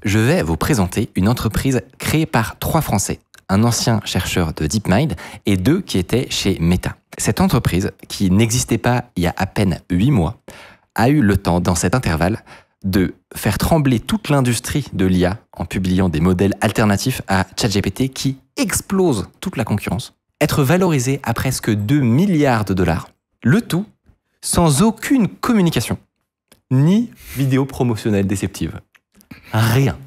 je vais vous présenter une entreprise créée par 3 Français, un ancien chercheur de DeepMind et 2 qui étaient chez Meta. Cette entreprise, qui n'existait pas il y a à peine 8 mois, a eu le temps, dans cet intervalle, de faire trembler toute l'industrie de l'IA en publiant des modèles alternatifs à ChatGPT qui explosent toute la concurrence, être valorisé à presque 2 milliards de dollars. Le tout sans aucune communication, ni vidéo promotionnelle déceptive. Rien.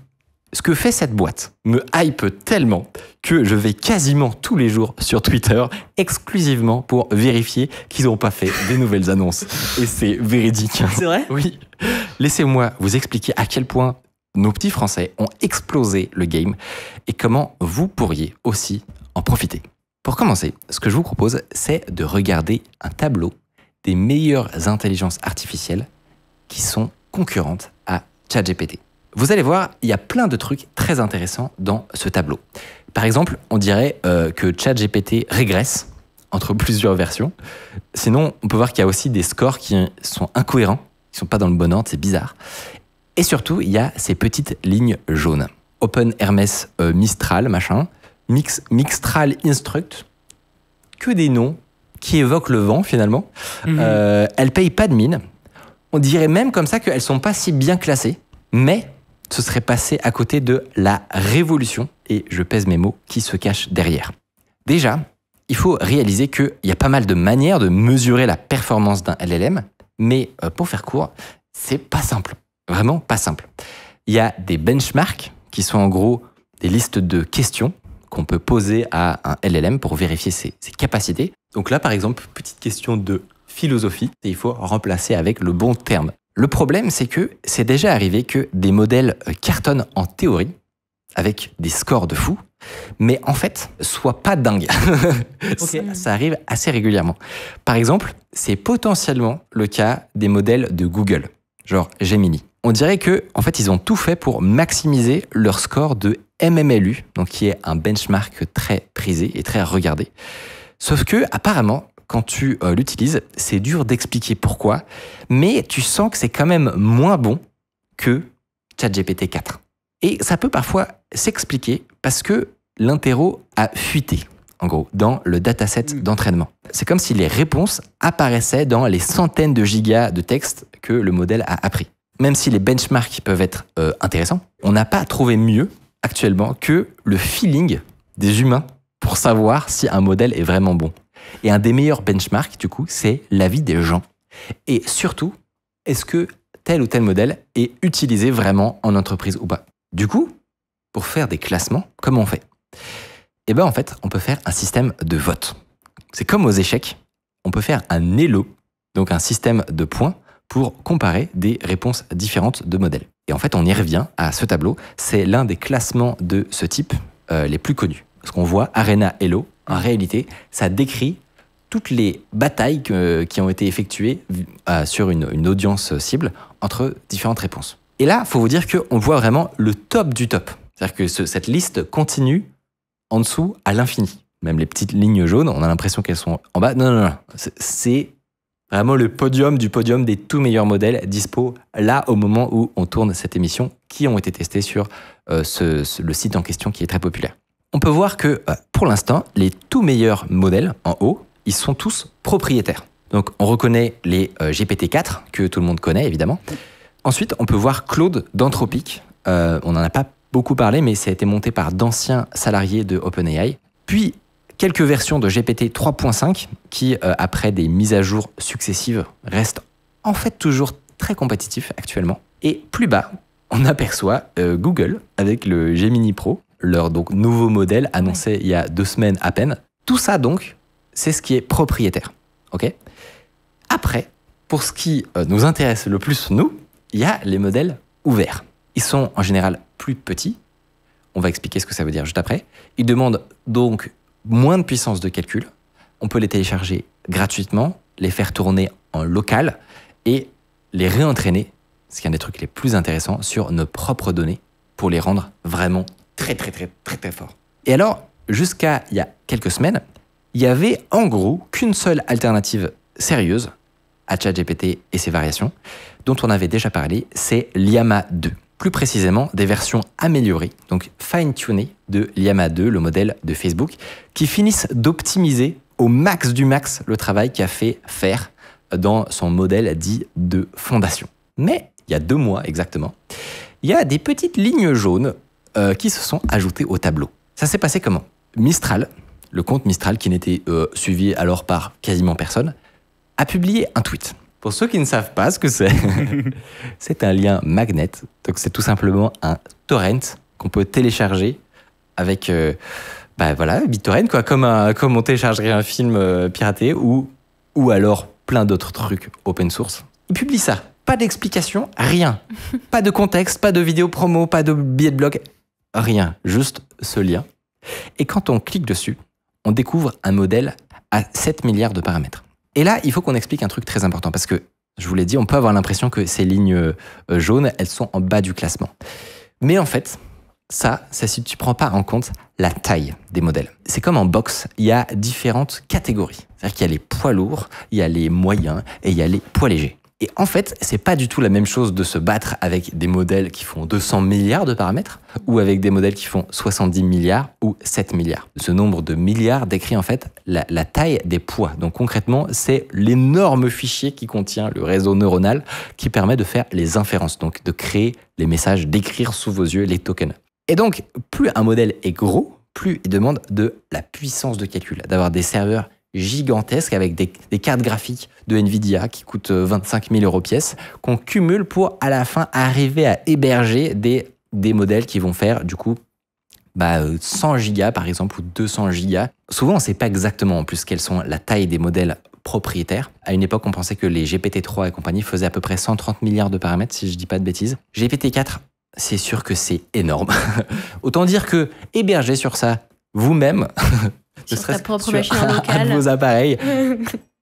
Ce que fait cette boîte me hype tellement que je vais quasiment tous les jours sur Twitter exclusivement pour vérifier qu'ils n'ont pas fait des nouvelles annonces. Et c'est véridique. C'est vrai ? Oui. Laissez-moi vous expliquer à quel point nos petits Français ont explosé le game et comment vous pourriez aussi en profiter. Pour commencer, ce que je vous propose, c'est de regarder un tableau des meilleures intelligences artificielles qui sont concurrentes à ChatGPT. Vous allez voir, il y a plein de trucs très intéressants dans ce tableau. Par exemple, on dirait que ChatGPT régresse entre plusieurs versions. Sinon, on peut voir qu'il y a aussi des scores qui sont incohérents, qui ne sont pas dans le bon ordre, c'est bizarre. Et surtout, il y a ces petites lignes jaunes. OpenHRMS Mistral, machin, Mixtral Instruct, que des noms qui évoquent le vent finalement. Elles ne payent pas de mine. On dirait même comme ça qu'elles ne sont pas si bien classées, mais ce serait passé à côté de la révolution, et je pèse mes mots, qui se cache derrière. Déjà, il faut réaliser qu'il y a pas mal de manières de mesurer la performance d'un LLM, mais pour faire court, c'est pas simple. Vraiment pas simple. Il y a des benchmarks qui sont en gros des listes de questions qu'on peut poser à un LLM pour vérifier ses capacités. Donc là, par exemple, petite question de philosophie, et il faut remplacer avec le bon terme. Le problème, c'est que c'est déjà arrivé que des modèles cartonnent en théorie, avec des scores de fou, mais en fait, soient pas dingues. Okay. Ça arrive assez régulièrement. Par exemple, c'est potentiellement le cas des modèles de Google, genre Gemini. On dirait que, en fait, ils ont tout fait pour maximiser leur score de MMLU, donc qui est un benchmark très prisé et très regardé. Sauf que, apparemment, quand tu l'utilises, c'est dur d'expliquer pourquoi, mais tu sens que c'est quand même moins bon que ChatGPT 4. Et ça peut parfois s'expliquer parce que l'interro a fuité, en gros, dans le dataset d'entraînement. C'est comme si les réponses apparaissaient dans les centaines de gigas de texte que le modèle a appris. Même si les benchmarks peuvent être intéressants, on n'a pas trouvé mieux actuellement que le feeling des humains pour savoir si un modèle est vraiment bon. Et un des meilleurs benchmarks, du coup, c'est l'avis des gens. Et surtout, est-ce que tel ou tel modèle est utilisé vraiment en entreprise ou pas? Du coup, pour faire des classements, comment on fait? Eh bien, en fait, on peut faire un système de vote. C'est comme aux échecs, on peut faire un ELO, donc un système de points, pour comparer des réponses différentes de modèles. Et en fait, on y revient à ce tableau. C'est l'un des classements de ce type les plus connus. Ce qu'on voit, Arena Elo, en réalité, ça décrit toutes les batailles qui ont été effectuées sur une audience cible entre différentes réponses. Et là, il faut vous dire qu'on voit vraiment le top du top. C'est-à-dire que cette liste continue en dessous à l'infini. Même les petites lignes jaunes, on a l'impression qu'elles sont en bas. Non. C'est vraiment le podium du podium des tout meilleurs modèles dispo là au moment où on tourne cette émission qui ont été testés sur le site en question qui est très populaire. On peut voir que pour l'instant, les tout meilleurs modèles en haut, ils sont tous propriétaires. Donc on reconnaît les GPT-4 que tout le monde connaît évidemment. Ensuite, on peut voir Claude d'Anthropic. On n'en a pas beaucoup parlé, mais ça a été monté par d'anciens salariés de OpenAI. Puis quelques versions de GPT 3.5 qui, après des mises à jour successives, restent en fait toujours très compétitifs actuellement. Et plus bas, on aperçoit Google avec le Gemini Pro, leur donc nouveau modèle annoncé il y a 2 semaines à peine. Tout ça donc, c'est ce qui est propriétaire. Okay. Après, pour ce qui nous intéresse le plus, nous, il y a les modèles ouverts. Ils sont en général plus petits. On va expliquer ce que ça veut dire juste après. Ils demandent donc moins de puissance de calcul. On peut les télécharger gratuitement, les faire tourner en local et les réentraîner, ce qui est un des trucs les plus intéressants, sur nos propres données pour les rendre vraiment très forts. Et alors, jusqu'à il y a quelques semaines, il y avait en gros qu'une seule alternative sérieuse à ChatGPT et ses variations, dont on avait déjà parlé, c'est Llama 2. plus précisément des versions améliorées, donc fine-tunées de Llama 2, le modèle de Facebook, qui finissent d'optimiser au max du max le travail qu'a fait faire dans son modèle dit de fondation. Mais il y a 2 mois exactement, il y a des petites lignes jaunes qui se sont ajoutées au tableau. Ça s'est passé comment? Mistral, le compte Mistral qui n'était suivi alors par quasiment personne, a publié un tweet. Pour ceux qui ne savent pas ce que c'est, c'est un lien magnet. Donc c'est tout simplement un torrent qu'on peut télécharger avec BitTorrent quoi, comme on téléchargerait un film piraté ou alors plein d'autres trucs open source. Ils publient ça. Pas d'explication, rien. Pas de contexte, pas de vidéo promo, pas de billet de blog, rien. Juste ce lien. Et quand on clique dessus, on découvre un modèle à 7 milliards de paramètres. Et là, il faut qu'on explique un truc très important parce que, je vous l'ai dit, on peut avoir l'impression que ces lignes jaunes, elles sont en bas du classement. Mais en fait, ça, c'est si tu ne prends pas en compte la taille des modèles. C'est comme en boxe, il y a différentes catégories. C'est-à-dire qu'il y a les poids lourds, il y a les moyens et il y a les poids légers. Et en fait, c'est pas du tout la même chose de se battre avec des modèles qui font 200 milliards de paramètres ou avec des modèles qui font 70 milliards ou 7 milliards. Ce nombre de milliards décrit en fait la taille des poids. Donc concrètement, c'est l'énorme fichier qui contient le réseau neuronal qui permet de faire les inférences, donc de créer les messages, d'écrire sous vos yeux les tokens. Et donc, plus un modèle est gros, plus il demande de la puissance de calcul, d'avoir des serveurs gigantesques avec des cartes graphiques de Nvidia qui coûtent 25 000 € pièce, qu'on cumule pour à la fin arriver à héberger des modèles qui vont faire du coup 100 gigas par exemple ou 200 gigas. Souvent on ne sait pas exactement en plus quelles sont la taille des modèles propriétaires. À une époque on pensait que les GPT-3 et compagnie faisaient à peu près 130 milliards de paramètres si je ne dis pas de bêtises. GPT-4, c'est sûr que c'est énorme. Autant dire que héberger sur ça vous-même sur ta propre machine locale, vos appareils,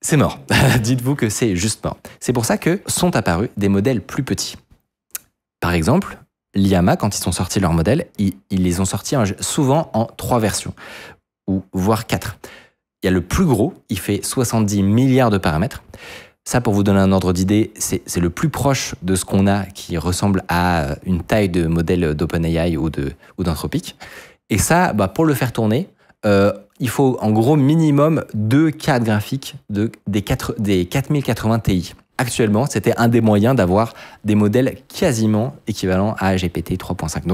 c'est mort. Dites-vous que c'est juste mort. C'est pour ça que sont apparus des modèles plus petits. Par exemple, Llama, quand ils sont sortis leurs modèles, ils les ont sortis souvent en 3 versions, ou voire 4. Il y a le plus gros, il fait 70 milliards de paramètres. Ça, pour vous donner un ordre d'idée, c'est le plus proche de ce qu'on a qui ressemble à une taille de modèle d'OpenAI ou d'Anthropic. Et ça, pour le faire tourner, il faut en gros minimum 2 cartes graphiques des 4080 Ti. Actuellement, c'était un des moyens d'avoir des modèles quasiment équivalents à GPT 3.5.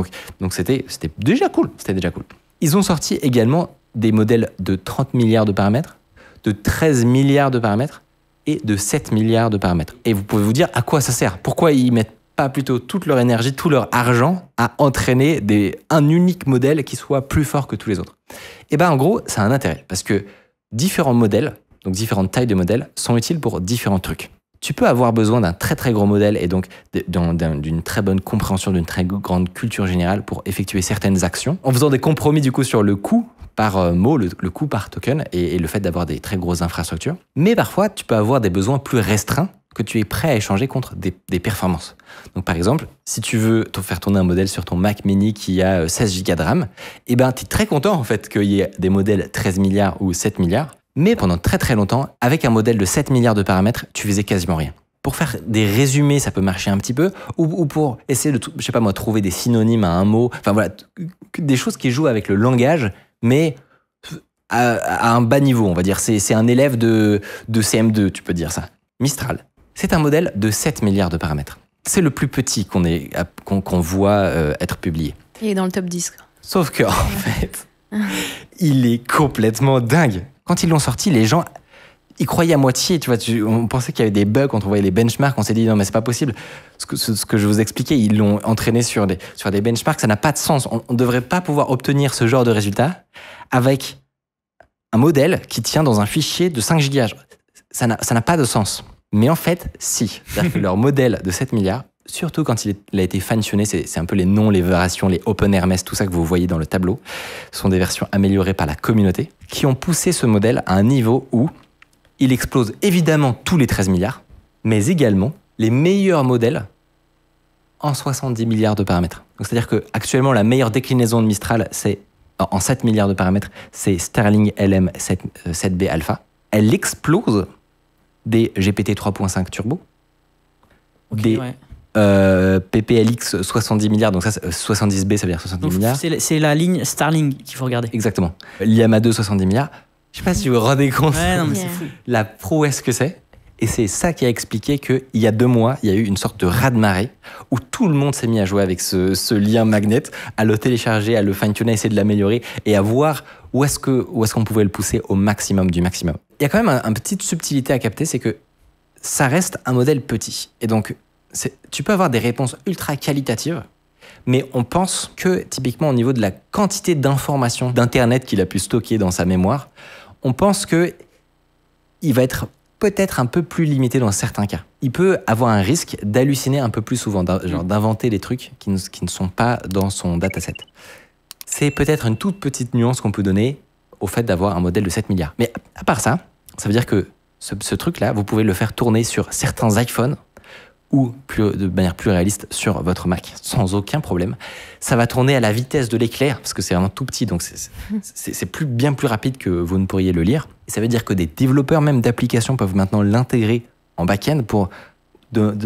Donc c'était déjà cool. C'était déjà cool. Ils ont sorti également des modèles de 30 milliards de paramètres, de 13 milliards de paramètres et de 7 milliards de paramètres. Et vous pouvez vous dire à quoi ça sert? Pourquoi ils mettent pas plutôt toute leur énergie, tout leur argent à entraîner un unique modèle qui soit plus fort que tous les autres? Et en gros, ça a un intérêt parce que différents modèles, donc différentes tailles de modèles, sont utiles pour différents trucs. Tu peux avoir besoin d'un très très gros modèle et donc d'une très bonne compréhension, d'une très grande culture générale pour effectuer certaines actions, en faisant des compromis du coup sur le coût par mot, le coût par token et le fait d'avoir des très grosses infrastructures. Mais parfois, tu peux avoir des besoins plus restreints que tu es prêt à échanger contre des performances. Donc par exemple, si tu veux te faire tourner un modèle sur ton Mac mini qui a 16 Go de RAM, tu es très content en fait qu'il y ait des modèles 13 milliards ou 7 milliards, mais pendant très très longtemps, avec un modèle de 7 milliards de paramètres, tu faisais quasiment rien. Pour faire des résumés, ça peut marcher un petit peu, ou pour essayer de, trouver des synonymes à un mot, enfin voilà, des choses qui jouent avec le langage, mais à un bas niveau, on va dire. C'est un élève de CM2, tu peux dire ça. Mistral, c'est un modèle de 7 milliards de paramètres. C'est le plus petit qu'on voit être publié. Il est dans le top 10. Sauf que, en fait, il est complètement dingue. Quand ils l'ont sorti, les gens y croyaient à moitié. Tu vois, on pensait qu'il y avait des bugs quand on voyait les benchmarks. On s'est dit, non, mais c'est pas possible. Ce que je vous expliquais, ils l'ont entraîné sur des benchmarks. Ça n'a pas de sens. On ne devrait pas pouvoir obtenir ce genre de résultat avec un modèle qui tient dans un fichier de 5 gigas. Ça n'a pas de sens. Mais en fait, si. C'est-à-dire que leur modèle de 7 milliards, surtout quand il a été fine-tuné, c'est un peu les noms, les variations, les OpenRMS, tout ça que vous voyez dans le tableau, ce sont des versions améliorées par la communauté, qui ont poussé ce modèle à un niveau où il explose évidemment tous les 13 milliards, mais également les meilleurs modèles en 70 milliards de paramètres. C'est-à-dire qu'actuellement, la meilleure déclinaison de Mistral, c'est en 7 milliards de paramètres, c'est Sterling LM 7B Alpha. Elle explose des GPT 3.5 Turbo, okay, PPLX 70 milliards, donc ça 70B ça veut dire 70 milliards. C'est la ligne Starlink qu'il faut regarder. Exactement. Llama 2 70 milliards. Je sais pas si vous vous rendez compte non, mais c'est fou. La prouesse que c'est. Et c'est ça qui a expliqué qu'il y a 2 mois, il y a eu une sorte de raz-de-marée où tout le monde s'est mis à jouer avec ce lien magnet, à le télécharger, à le fine-tuner, à essayer de l'améliorer et à voir où est-ce qu'on pouvait le pousser au maximum du maximum. Il y a quand même une petite subtilité à capter, c'est que ça reste un modèle petit. Et donc, tu peux avoir des réponses ultra qualitatives, mais on pense que typiquement au niveau de la quantité d'informations d'Internet qu'il a pu stocker dans sa mémoire, on pense qu'il va être peut-être un peu plus limité dans certains cas. Il peut avoir un risque d'halluciner un peu plus souvent, genre d'inventer des trucs qui ne sont pas dans son dataset. C'est peut-être une toute petite nuance qu'on peut donner au fait d'avoir un modèle de 7 milliards. Mais à part ça, ça veut dire que ce truc-là, vous pouvez le faire tourner sur certains iPhones ou de manière plus réaliste sur votre Mac, sans aucun problème. Ça va tourner à la vitesse de l'éclair, parce que c'est vraiment tout petit, donc c'est bien plus rapide que vous ne pourriez le lire. Et ça veut dire que des développeurs même d'applications peuvent maintenant l'intégrer en back-end pour,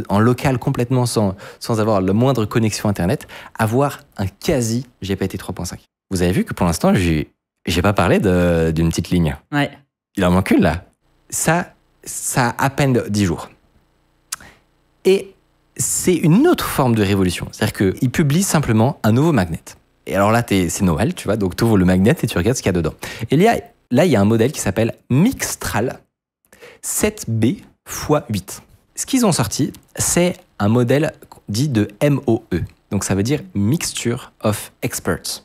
en local complètement, sans avoir la moindre connexion Internet, avoir un quasi GPT 3.5. Vous avez vu que pour l'instant, j'ai pas parlé d'une petite ligne. Ouais. Il en manque une là. Ça a à peine 10 jours. Et c'est une autre forme de révolution. C'est-à-dire qu'il publie simplement un nouveau magnet. Et alors là, c'est Noël, tu vois, donc tu ouvres le magnet et tu regardes ce qu'il y a dedans. Et là, il y a un modèle qui s'appelle Mixtral 7B x 8. Ce qu'ils ont sorti, c'est un modèle dit de MOE. Donc ça veut dire Mixture of Experts.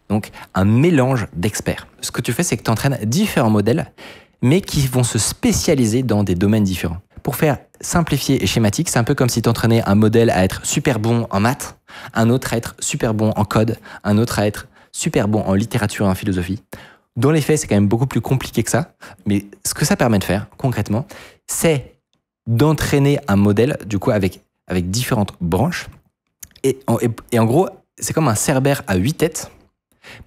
Donc un mélange d'experts. Ce que tu fais, c'est que tu entraînes différents modèles, mais qui vont se spécialiser dans des domaines différents. Pour faire simplifié et schématique, c'est un peu comme si tu entraînais un modèle à être super bon en maths, un autre à être super bon en code, un autre à être super bon en littérature et en philosophie. Dans les faits, c'est quand même beaucoup plus compliqué que ça, mais ce que ça permet de faire, concrètement, c'est d'entraîner un modèle, du coup, avec différentes branches. Et en gros, c'est comme un Cerbère à 8 têtes,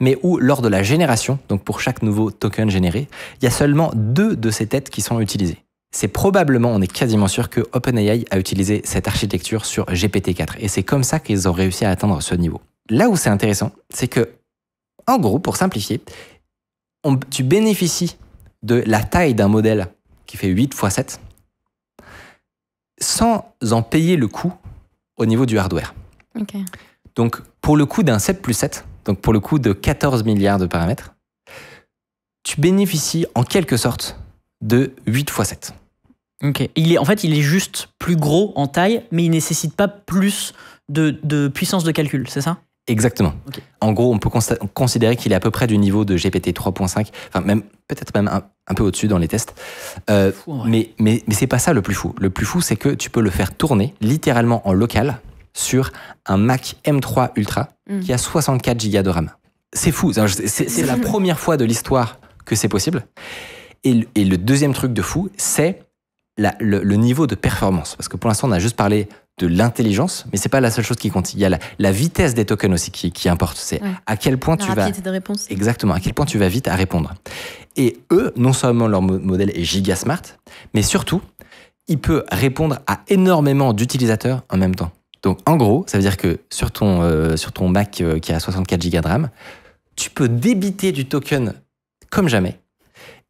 mais où, lors de la génération, donc pour chaque nouveau token généré, il y a seulement 2 de ces têtes qui sont utilisées. C'est probablement, on est quasiment sûr que OpenAI a utilisé cette architecture sur GPT-4. Et c'est comme ça qu'ils ont réussi à atteindre ce niveau. Là où c'est intéressant, c'est que, en gros, pour simplifier, tu bénéficies de la taille d'un modèle qui fait 8 x 7 sans en payer le coût au niveau du hardware. Okay. Donc, pour le coût d'un 7 plus 7, donc pour le coût de 14 milliards de paramètres, tu bénéficies en quelque sorte de 8 x 7. Ok. Il est juste plus gros en taille, mais il ne nécessite pas plus de puissance de calcul, c'est ça ? Exactement. Okay. En gros, on peut considérer qu'il est à peu près du niveau de GPT 3.5, enfin peut-être même un peu au-dessus dans les tests. Fou, ouais. Mais c'est pas ça le plus fou. Le plus fou, c'est que tu peux le faire tourner littéralement en local sur un Mac M3 Ultra qui a 64 Go de RAM. C'est fou. C'est la première fois de l'histoire que c'est possible. Et le deuxième truc de fou, c'est le niveau de performance. Parce que pour l'instant, on a juste parlé de l'intelligence, mais c'est pas la seule chose qui compte. Il y a la vitesse des tokens aussi qui importe. C'est à quel point tu vas... La rapidité de réponse. Exactement, à quel point tu vas vite à répondre. Et eux, non seulement leur modèle est giga smart, mais surtout, il peut répondre à énormément d'utilisateurs en même temps. Donc en gros, ça veut dire que sur ton Mac qui a 64 Go de RAM, tu peux débiter du token comme jamais.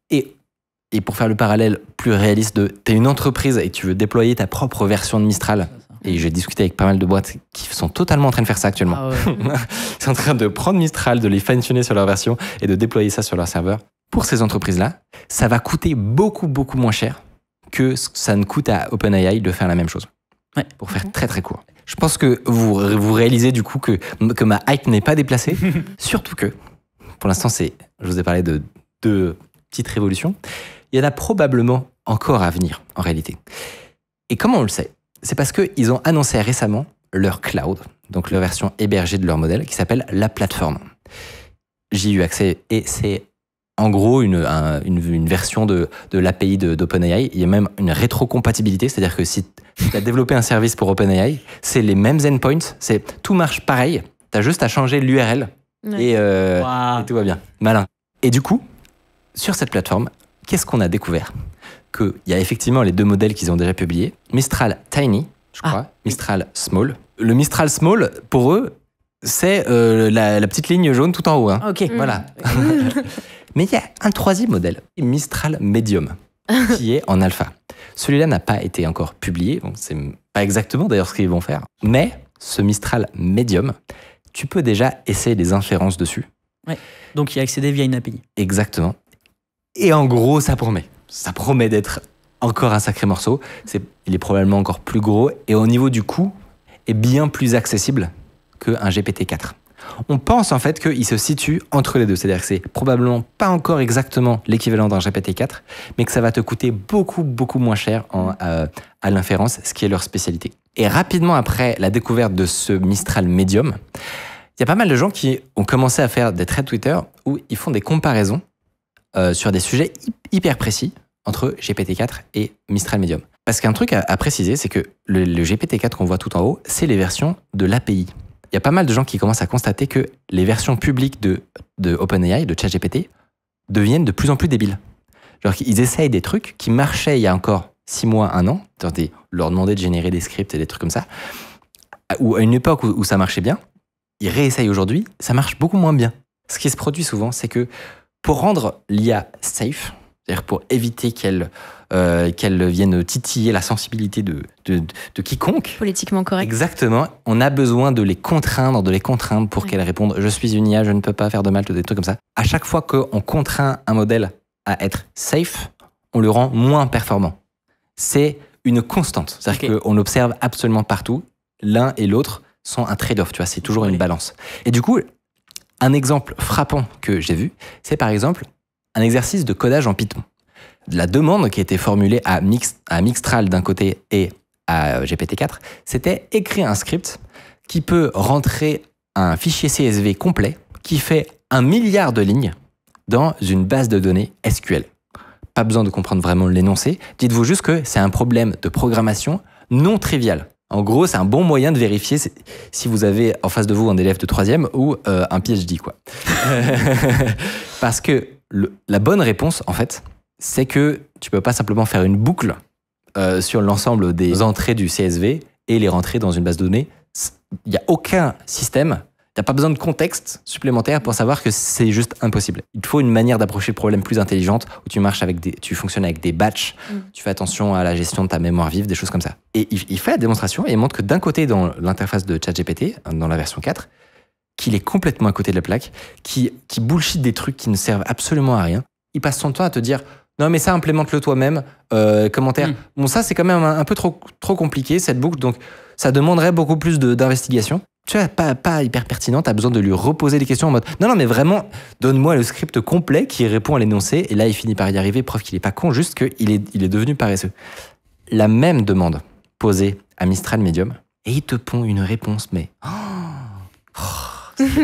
Et pour faire le parallèle plus réaliste t'es une entreprise et tu veux déployer ta propre version de Mistral, et j'ai discuté avec pas mal de boîtes qui sont totalement en train de faire ça actuellement. Ah ouais. Ils sont en train de prendre Mistral, de les fine-tuner sur leur version et de déployer ça sur leur serveur. Pour ces entreprises-là, ça va coûter beaucoup, beaucoup moins cher que ça ne coûte à OpenAI de faire la même chose. Ouais. Pour faire très, très court. Je pense que vous réalisez du coup que ma hype n'est pas déplacée. Surtout que, pour l'instant, je vous ai parlé de 2 petites révolutions. Il y en a probablement encore à venir, en réalité. Et comment on le sait ? C'est parce qu'ils ont annoncé récemment leur cloud, donc leur version hébergée de leur modèle, qui s'appelle la plateforme. J'y ai eu accès et c'est en gros une version de l'API d'OpenAI. Il y a même une rétrocompatibilité, c'est-à-dire que si tu as développé un service pour OpenAI, c'est les mêmes endpoints, tout marche pareil, tu as juste à changer l'URL et tout va bien. Malin. Et du coup, sur cette plateforme, qu'est-ce qu'on a découvert ? Qu'il y a effectivement les 2 modèles qu'ils ont déjà publiés. Mistral Tiny, je crois. Mistral Small. Le Mistral Small, pour eux, c'est la petite ligne jaune tout en haut. Hein. Ok. Voilà. Mais il y a un troisième modèle, Mistral Medium, qui est en alpha. Celui-là n'a pas été encore publié, donc c'est pas exactement d'ailleurs ce qu'ils vont faire. Mais ce Mistral Medium, tu peux déjà essayer des inférences dessus. Ouais. Donc y accéder via une API. Exactement. Et en gros, ça promet. Ça promet d'être encore un sacré morceau. Il est probablement encore plus gros et au niveau du coût, est bien plus accessible qu'un GPT-4. On pense en fait qu'il se situe entre les deux. C'est-à-dire que c'est probablement pas encore exactement l'équivalent d'un GPT-4, mais que ça va te coûter beaucoup, beaucoup moins cher à l'inférence, ce qui est leur spécialité. Et rapidement après la découverte de ce Mistral Medium, il y a pas mal de gens qui ont commencé à faire des threads Twitter où ils font des comparaisons sur des sujets hyper précis entre GPT-4 et Mistral Medium. Parce qu'un truc à préciser, c'est que le GPT-4 qu'on voit tout en haut, c'est les versions de l'API. Il y a pas mal de gens qui commencent à constater que les versions publiques de OpenAI, de ChatGPT, deviennent de plus en plus débiles. Genre qu'ils essayent des trucs qui marchaient il y a encore 6 mois, 1 an, leur demander de générer des scripts et des trucs comme ça, ou à une époque où ça marchait bien, ils réessayent aujourd'hui, ça marche beaucoup moins bien. Ce qui se produit souvent, c'est que pour rendre l'IA safe, c'est-à-dire pour éviter qu'elle vienne titiller la sensibilité de quiconque. Politiquement correct. Exactement. On a besoin de les contraindre pour qu'elles répondent « je suis une IA, je ne peux pas faire de mal », des trucs comme ça. À chaque fois qu'on contraint un modèle à être safe, on le rend moins performant. C'est une constante. C'est-à-dire qu'on l'observe absolument partout. L'un et l'autre sont un trade-off, tu vois, c'est toujours une balance. Et du coup, un exemple frappant que j'ai vu, c'est par exemple un exercice de codage en Python. La demande qui a été formulée à Mixtral d'un côté et à GPT-4, c'était écrire un script qui peut rentrer un fichier CSV complet qui fait 1 milliard de lignes dans une base de données SQL. Pas besoin de comprendre vraiment l'énoncé. Dites-vous juste que c'est un problème de programmation non trivial. En gros, c'est un bon moyen de vérifier si vous avez en face de vous un élève de 3e ou un PhD, quoi. Parce que la bonne réponse, en fait, c'est que tu peux pas simplement faire une boucle sur l'ensemble des entrées du CSV et les rentrer dans une base de données. Il n'y a aucun système, tu n'as pas besoin de contexte supplémentaire pour savoir que c'est juste impossible. Il te faut une manière d'approcher le problème plus intelligente où tu fonctionnes avec des batchs, tu fais attention à la gestion de ta mémoire vive, des choses comme ça. Et il fait la démonstration et il montre que d'un côté, dans l'interface de ChatGPT, dans la version 4, qu'il est complètement à côté de la plaque, qui bullshit des trucs qui ne servent absolument à rien. Il passe son temps à te dire « Non, mais ça, implémente-le toi-même. Commentaire. Bon, ça, c'est quand même un peu trop compliqué, cette boucle. Donc, ça demanderait beaucoup plus d'investigation. » Tu vois, pas hyper pertinent. Tu as besoin de lui reposer des questions en mode « Non, mais vraiment, donne-moi le script complet qui répond à l'énoncé. » Et là, il finit par y arriver. Preuve qu'il n'est pas con, juste qu'il est devenu paresseux. La même demande posée à Mistral Medium et il te pond une réponse, mais...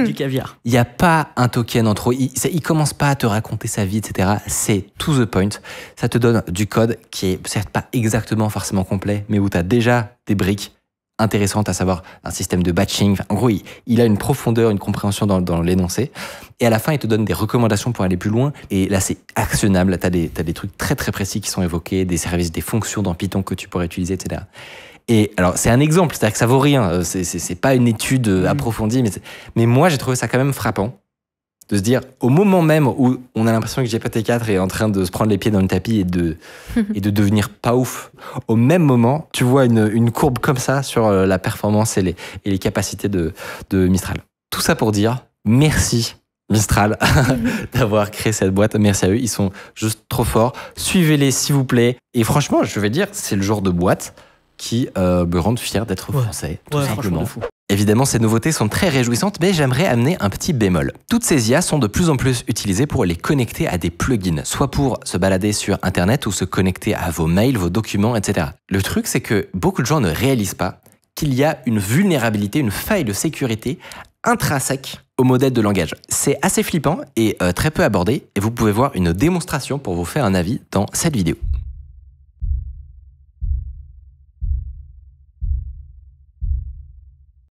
Du caviar. Il n'y a pas un token en trop. Il commence pas à te raconter sa vie, etc. C'est to the point. Ça te donne du code qui est certes pas exactement forcément complet, mais où tu as déjà des briques intéressantes, à savoir un système de batching. En gros, il a une profondeur, une compréhension dans l'énoncé. Et à la fin, il te donne des recommandations pour aller plus loin. Et là, c'est actionnable. Tu as des trucs très très précis qui sont évoqués, des services, des fonctions dans Python que tu pourrais utiliser, etc. Et alors, c'est un exemple, c'est-à-dire que ça vaut rien. C'est pas une étude approfondie, mais moi, j'ai trouvé ça quand même frappant de se dire, au moment même où on a l'impression que GPT-4 est en train de se prendre les pieds dans le tapis et de devenir pas ouf, au même moment, tu vois une courbe comme ça sur la performance et les capacités de Mistral. Tout ça pour dire merci Mistral d'avoir créé cette boîte. Merci à eux, ils sont juste trop forts. Suivez-les, s'il vous plaît. Et franchement, je vais dire, c'est le genre de boîte qui me rendent fier d'être français, tout simplement. Évidemment, ces nouveautés sont très réjouissantes, mais j'aimerais amener un petit bémol. Toutes ces IA sont de plus en plus utilisées pour les connecter à des plugins, soit pour se balader sur Internet ou se connecter à vos mails, vos documents, etc. Le truc, c'est que beaucoup de gens ne réalisent pas qu'il y a une vulnérabilité, une faille de sécurité intrinsèque au modèle de langage. C'est assez flippant et très peu abordé, et vous pouvez voir une démonstration pour vous faire un avis dans cette vidéo.